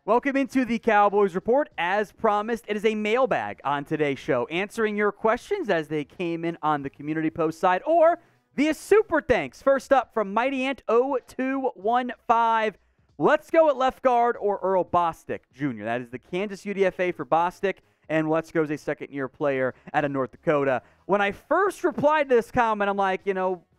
Welcome into the Cowboys Report. As promised, it is a mailbag on today's show, answering your questions as they came in on the community post side or via Super Thanks. First up from Mighty Ant 0215. Let's go at left guard or Earl Bostic Jr. That is the Kansas UDFA for Bostic, and Let's Go is a second-year player out of North Dakota. When I first replied to this comment, I'm like,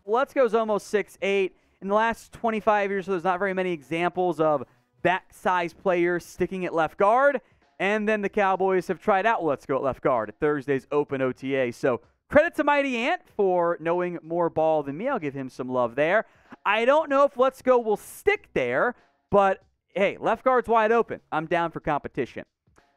Let's Go is almost 6'8". In the last 25 years, there's not very many examples of that size players sticking at left guard. And then the Cowboys have tried out Let's Go at left guard at Thursday's Open OTA. So credit to Mighty Ant for knowing more ball than me. I'll give him some love there. I don't know if Let's Go will stick there, but hey, left guard's wide open. I'm down for competition.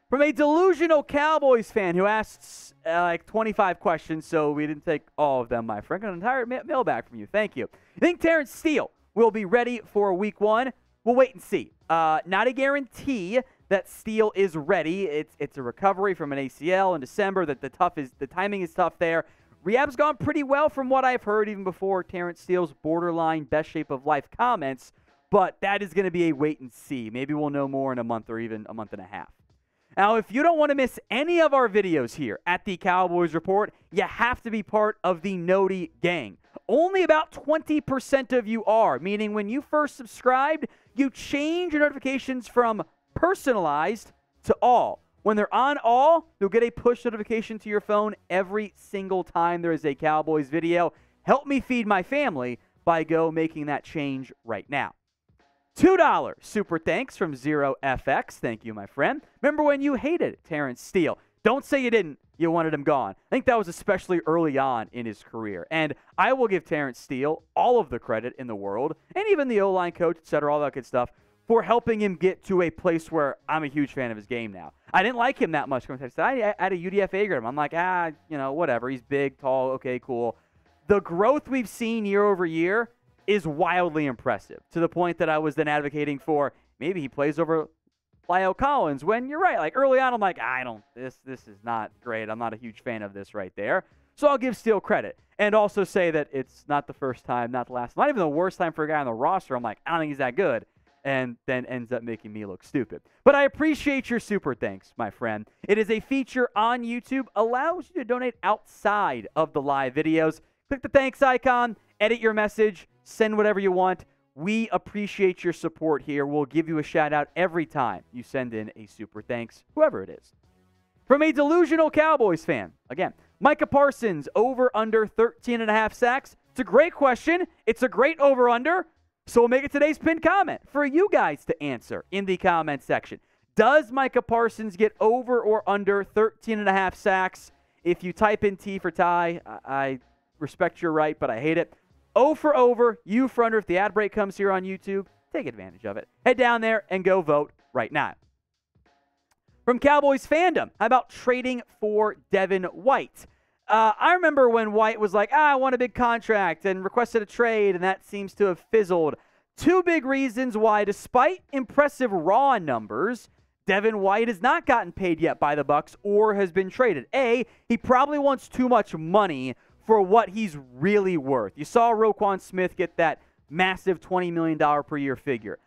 From a delusional Cowboys fan who asked like 25 questions, so we didn't take all of them, my friend. An entire mailbag from you. Thank you. I think Terence Steele will be ready for week one. We'll wait and see. Not a guarantee that Steele is ready. It's a recovery from an ACL in December. The timing is tough there. Rehab's gone pretty well from what I've heard, even before Terence Steele's borderline best shape of life comments. But that is going to be a wait and see. Maybe we'll know more in a month or even a month and a half. Now, if you don't want to miss any of our videos here at the Cowboys Report, you have to be part of the Noti Gang. Only about 20% of you are, meaning when you first subscribed, you change your notifications from personalized to all. When they're on all, you'll get a push notification to your phone every single time there is a Cowboys video. Help me feed my family by making that change right now. $2 super thanks from 0FX. Thank you, my friend. Remember when you hated Terence Steele? Don't say you didn't. You wanted him gone. I think that was especially early on in his career. And I will give Terence Steele all of the credit in the world, and even the O-line coach, et cetera, all that good stuff, for helping him get to a place where I'm a huge fan of his game now. I didn't like him that much. I had a UDFA grade him. I'm like, whatever. He's big, tall, okay, cool. The growth we've seen year over year is wildly impressive, to the point that I was then advocating for maybe he plays over Lyle Collins, when you're right. Like early on, I'm like, this is not great. I'm not a huge fan of this right there. So I'll give Steele credit and also say that it's not the first time, not the last, not even the worst time for a guy on the roster. I'm like, I don't think he's that good, and then ends up making me look stupid. But I appreciate your super thanks, my friend. It is a feature on YouTube, allows you to donate outside of the live videos. Click the thanks icon, edit your message, send whatever you want. We appreciate your support here. We'll give you a shout out every time you send in a super thanks, whoever it is. From a delusional Cowboys fan, again, Micah Parsons, over under 13.5 sacks. It's a great question. It's a great over under. So we'll make it today's pinned comment for you guys to answer in the comment section. Does Micah Parsons get over or under 13.5 sacks? If you type in T for tie, I respect your right, but I hate it. O for over, U for under. If the ad break comes here on YouTube, take advantage of it. Head down there and go vote right now. From Cowboys fandom, how about trading for Devin White? I remember when White was like, I want a big contract and requested a trade, and that seems to have fizzled. Two big reasons why, despite impressive raw numbers, Devin White has not gotten paid yet by the Bucs or has been traded. A, he probably wants too much money for what he's really worth. You saw Roquan Smith get that massive $20 million per year figure.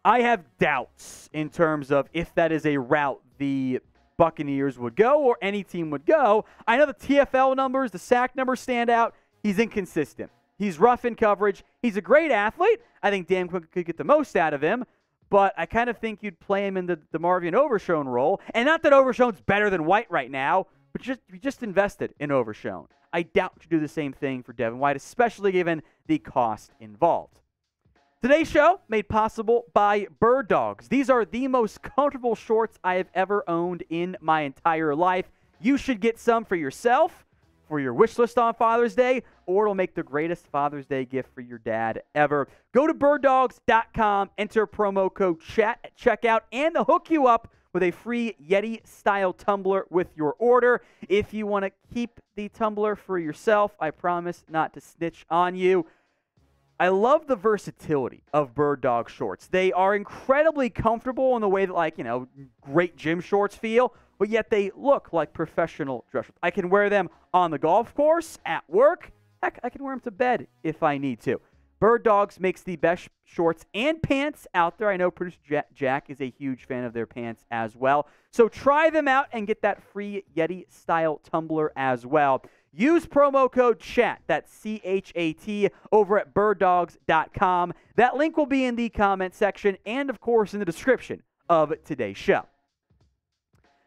I have doubts in terms of if that is a route the Buccaneers would go or any team would go. I know the TFL numbers, the sack numbers stand out. He's inconsistent. He's rough in coverage. He's a great athlete. I think Dan Cook could get the most out of him, but I kind of think you'd play him in the Marvin Overshown role. And not that Overshown's better than White right now, but you just invested in Overshown. I doubt you do the same thing for Devin White, especially given the cost involved. Today's show made possible by Bird Dogs. These are the most comfortable shorts I have ever owned in my entire life. You should get some for yourself, for your wish list on Father's Day, or it'll make the greatest Father's Day gift for your dad ever. Go to birddogs.com, enter promo code CHAT at checkout, and they'll hook you up with a free Yeti-style tumbler with your order. If you want to keep the tumbler for yourself, I promise not to snitch on you. I love the versatility of Bird Dog shorts. They are incredibly comfortable in the way that, great gym shorts feel, but yet they look like professional dress shorts. I can wear them on the golf course, at work. Heck, I can wear them to bed if I need to. Bird Dogs makes the best shorts and pants out there. I know producer Jack is a huge fan of their pants as well. So try them out and get that free Yeti-style tumbler as well. Use promo code CHAT, that's C-H-A-T, over at birddogs.com. That link will be in the comment section and, of course, in the description of today's show.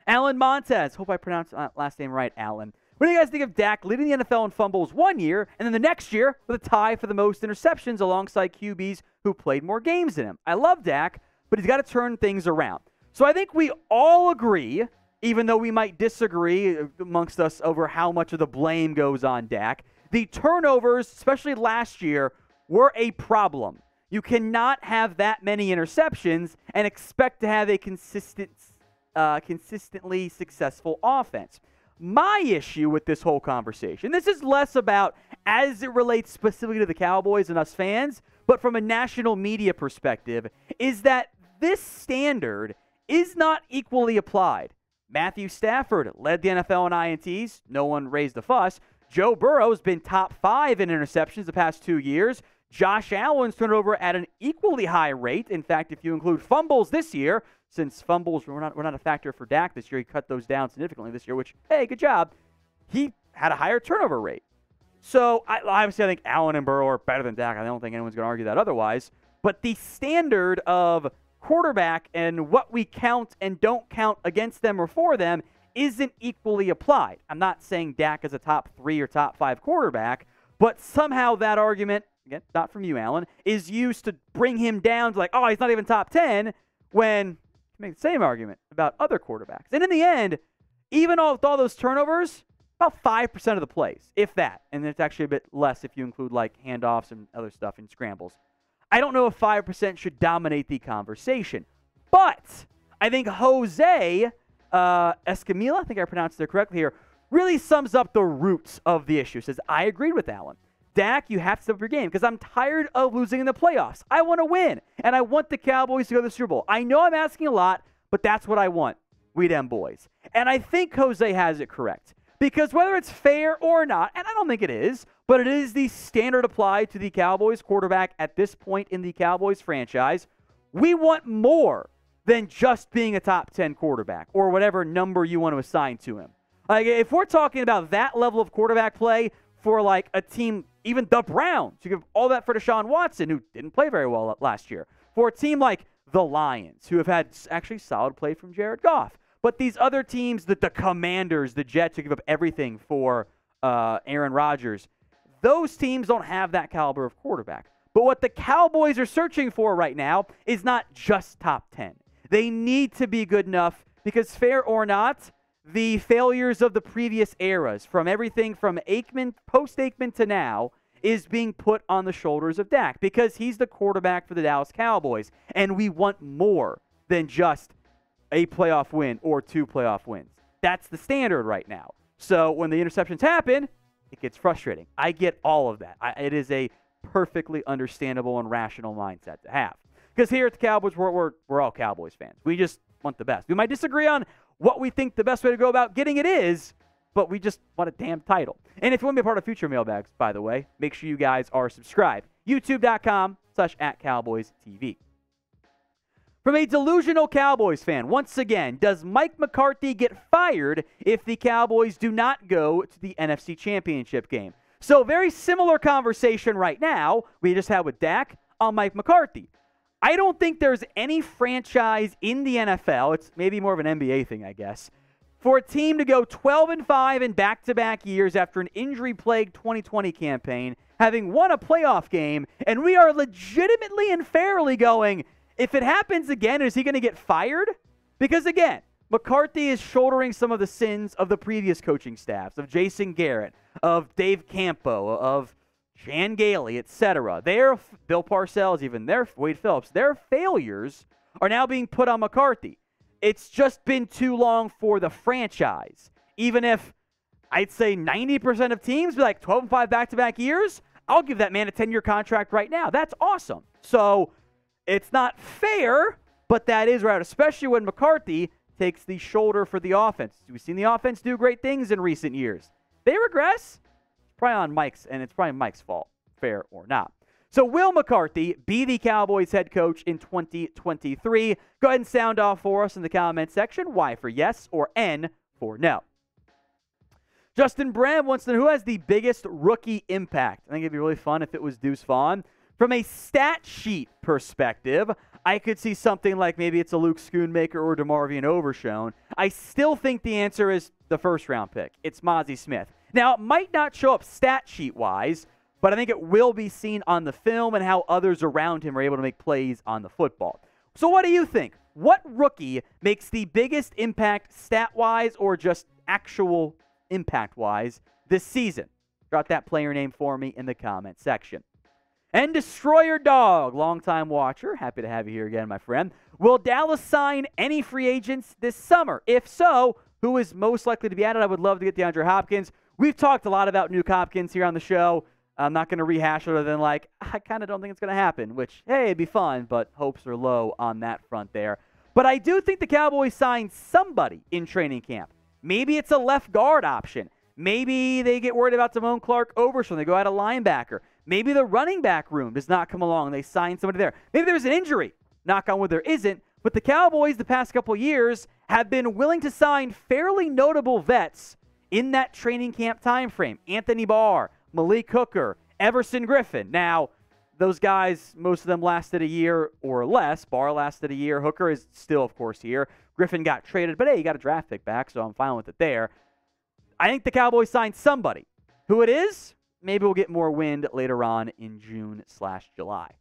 Alan Montez, hope I pronounced that last name right, Alan. What do you guys think of Dak leading the NFL in fumbles one year, and then the next year with a tie for the most interceptions alongside QBs who played more games than him? I love Dak, but he's got to turn things around. So I think we all agree, even though we might disagree amongst us over how much of the blame goes on Dak, the turnovers, especially last year, were a problem. You cannot have that many interceptions and expect to have a consistently successful offense. My issue with this whole conversation, this is less about as it relates specifically to the Cowboys and us fans, but from a national media perspective, is that this standard is not equally applied. Matthew Stafford led the NFL in INTs. No one raised a fuss. Joe Burrow's been top 5 in interceptions the past 2 years. Josh Allen's turned over at an equally high rate. In fact, if you include fumbles this year, since fumbles were not a factor for Dak this year, he cut those down significantly this year, which, hey, good job. He had a higher turnover rate. So, obviously, I think Allen and Burrow are better than Dak. I don't think anyone's going to argue that otherwise. But the standard of quarterback and what we count and don't count against them or for them isn't equally applied. I'm not saying Dak is a top 3 or top 5 quarterback, but somehow that argument, again, not from you, Alan, is used to bring him down to like, oh, he's not even top 10, when you make the same argument about other quarterbacks. And in the end, even with all those turnovers, about 5% of the plays, if that. And it's actually a bit less if you include like handoffs and other stuff and scrambles. I don't know if 5% should dominate the conversation. But I think Jose Escamilla, I think I pronounced it correctly here, really sums up the roots of the issue. Says, I agreed with Alan. Dak, you have to step up your game because I'm tired of losing in the playoffs. I want to win, and I want the Cowboys to go to the Super Bowl. I know I'm asking a lot, but that's what I want. We them boys. And I think Jose has it correct. Because whether it's fair or not, and I don't think it is, but it is the standard applied to the Cowboys quarterback at this point in the Cowboys franchise, we want more than just being a top 10 quarterback or whatever number you want to assign to him. Like, if we're talking about that level of quarterback play for like a team, even the Browns, you give all that for Deshaun Watson, who didn't play very well last year. For a team like the Lions, who have had actually solid play from Jared Goff. But these other teams, the Commanders, the Jets, who give up everything for Aaron Rodgers, those teams don't have that caliber of quarterback. But what the Cowboys are searching for right now is not just top 10. They need to be good enough because, fair or not, the failures of the previous eras, from everything from Aikman, post-Aikman to now, is being put on the shoulders of Dak because he's the quarterback for the Dallas Cowboys, and we want more than just a playoff win or 2 playoff wins. That's the standard right now. So when the interceptions happen, it gets frustrating. I get all of that. It is a perfectly understandable and rational mindset to have. Because here at the Cowboys, we're all Cowboys fans. We just want the best. We might disagree on what we think the best way to go about getting it is, but we just want a damn title. And if you want to be a part of future mailbags, by the way, make sure you guys are subscribed. YouTube.com/@CowboysTV. From a delusional Cowboys fan, once again, does Mike McCarthy get fired if the Cowboys do not go to the NFC Championship game? So very similar conversation right now we just had with Dak on Mike McCarthy. I don't think there's any franchise in the NFL, it's maybe more of an NBA thing, I guess, for a team to go 12-5 in back-to-back years after an injury-plagued 2020 campaign, having won a playoff game, and we are legitimately and fairly going, if it happens again, is he going to get fired? Because, again, McCarthy is shouldering some of the sins of the previous coaching staffs, of Jason Garrett, of Dave Campo, of Chan Gailey, etc. Bill Parcells, even Wade Phillips, their failures are now being put on McCarthy. It's just been too long for the franchise. Even if I'd say 90% of teams be like 12-5 back-to-back years, I'll give that man a 10-year contract right now. That's awesome. So it's not fair, but that is right, especially when McCarthy takes the shoulder for the offense. We've seen the offense do great things in recent years. They regress. It's probably on Mike's, and it's probably Mike's fault, fair or not. So will McCarthy be the Cowboys head coach in 2023? Go ahead and sound off for us in the comment section. Y for yes or N for no. Justin Brand wants to know who has the biggest rookie impact. I think it'd be really fun if it was Deuce Vaughn. From a stat sheet perspective, I could see something like maybe it's a Luke Schoonmaker or DeMarvion Overshone. I still think the answer is the first-round pick. It's Mozzie Smith. Now, it might not show up stat sheet-wise, but I think it will be seen on the film and how others around him are able to make plays on the football. So what do you think? What rookie makes the biggest impact stat-wise or just actual impact-wise this season? Drop that player name for me in the comment section. And Destroyer Dog, longtime watcher, happy to have you here again, my friend. Will Dallas sign any free agents this summer? If so, who is most likely to be added? I would love to get DeAndre Hopkins. We've talked a lot about Nuke Hopkins here on the show. I'm not going to rehash other than I kind of don't think it's going to happen, which, hey, it'd be fun, but hopes are low on that front there. But I do think the Cowboys signed somebody in training camp. Maybe it's a left guard option. Maybe they get worried about Damone Clark-Overshown. They go out a linebacker. Maybe the running back room does not come along. They sign somebody there. Maybe there's an injury. Knock on wood, there isn't. But the Cowboys the past couple years have been willing to sign fairly notable vets in that training camp time frame. Anthony Barr, Malik Hooker, Everson Griffin. Now, those guys, most of them lasted a year or less. Barr lasted a year. Hooker is still, of course, here. Griffin got traded, but hey, he got a draft pick back, so I'm fine with it there. I think the Cowboys signed somebody. Who it is, maybe we'll get more wind later on in June/July.